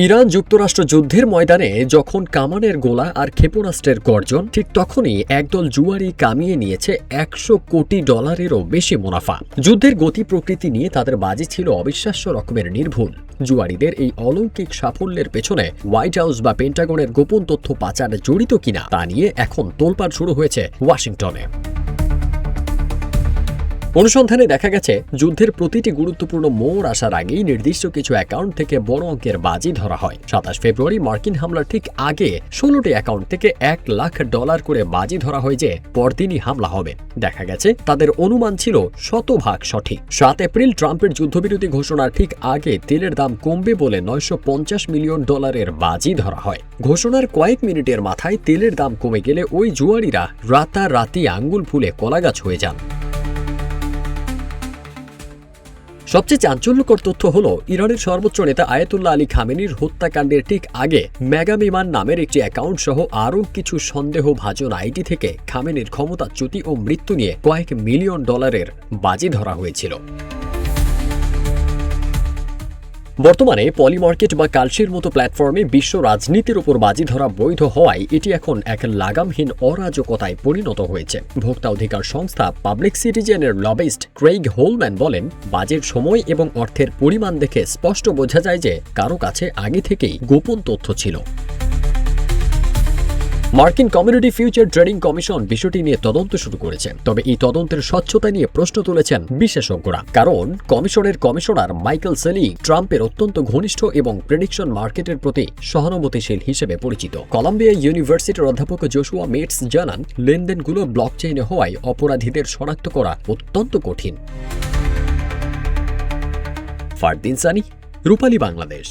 Iran যুক্তরাষ্ট্র যুদ্ধের ময়দানে যখন কামানের গোলা আর ক্ষেপণাস্ত্রের গর্জন, ঠিক তখনই একদল জুয়ারি কামিয়ে নিয়েছে $100 কোটিরও বেশি মুনাফা। যুদ্ধের গতি প্রকৃতি নিয়ে তাদের বাজি ছিল অবিশ্বাস্য রকমের নির্ভুল। জুয়ারিদের এই অলৌকিক সাফল্যের পেছনে হোয়াইট হাউস বা পেন্টাগনের গোপন তথ্য পাচার জড়িত কিনা তা নিয়ে এখন তোলপাড় শুরু হয়েছে ওয়াশিংটনে। অনুসন্ধানে দেখা গেছে, যুদ্ধের প্রতিটি গুরুত্বপূর্ণ মোড় আসার আগেই নির্দিষ্ট কিছু অ্যাকাউন্ট থেকে বড় অঙ্কের বাজি ধরা হয়। 27 ফেব্রুয়ারি মার্কিন হামলার ঠিক আগে 16টি অ্যাকাউন্ট থেকে $1 লাখ করে বাজি ধরা হয় যে পরদিনই হামলা হবে। দেখা গেছে তাদের অনুমান ছিল শতভাগ সঠিক। 7 এপ্রিল ট্রাম্পের যুদ্ধবিরতি ঘোষণার ঠিক আগে তেলের দাম কমবে বলে $950 মিলিয়ন বাজি ধরা হয়। ঘোষণার কয়েক মিনিটের মাথায় তেলের দাম কমে গেলে ওই জুয়ারিরা রাতারাতি আঙ্গুল ফুলে কলাগাছ হয়ে যান। সবচেয়ে চাঞ্চল্যকর তথ্য হল, ইরানের সর্বোচ্চ নেতা আয়াতুল্লাহ আলী খামেনির হত্যাকাণ্ডের ঠিক আগে মেগা বিমান নামের একটি অ্যাকাউন্ট সহ আরও কিছু সন্দেহভাজন আইডি থেকে খামেনির ক্ষমতাচ্যুতি ও মৃত্যু নিয়ে কয়েক মিলিয়ন ডলারের বাজি ধরা হয়েছিল। বর্তমানে পলিমার্কেট বা কালশির মতো প্ল্যাটফর্মে বিশ্ব রাজনীতির উপর বাজি ধরা বৈধ হওয়ায় এটি এখন এক লাগামহীন অরাজকতায় পরিণত হয়েছে। ভোক্তা অধিকার সংস্থা পাবলিক সিটিজেনের লবিস্ট ক্রেইগ হোলম্যান বলেন, বাজের সময় এবং অর্থের পরিমাণ দেখে স্পষ্ট বোঝা যায় যে কারো কাছে আগে থেকেই গোপন তথ্য ছিল। মার্কিন কমিউনিটি ফিউচার ট্রেডিং কমিশন বিষয়টি নিয়ে তদন্ত শুরু করেছে। তবে এই তদন্তের স্বচ্ছতা নিয়ে প্রশ্ন তুলেছেন বিশেষজ্ঞরা। কারণ কমিশনের কমিশনার মাইকেল সেলিগ ট্রাম্পের অত্যন্ত ঘনিষ্ঠ এবং প্রেডিকশন মার্কেটের প্রতি সহানুভূতিশীল হিসেবে পরিচিত। কলাম্বিয়া ইউনিভার্সিটির অধ্যাপক জোশুয়া মেটস জানান, লেনদেনগুলো ব্লকচেইনে হওয়ায় অপরাধীদের শনাক্ত করা অত্যন্ত কঠিন। ফারদিন সানি, রূপালী বাংলাদেশ।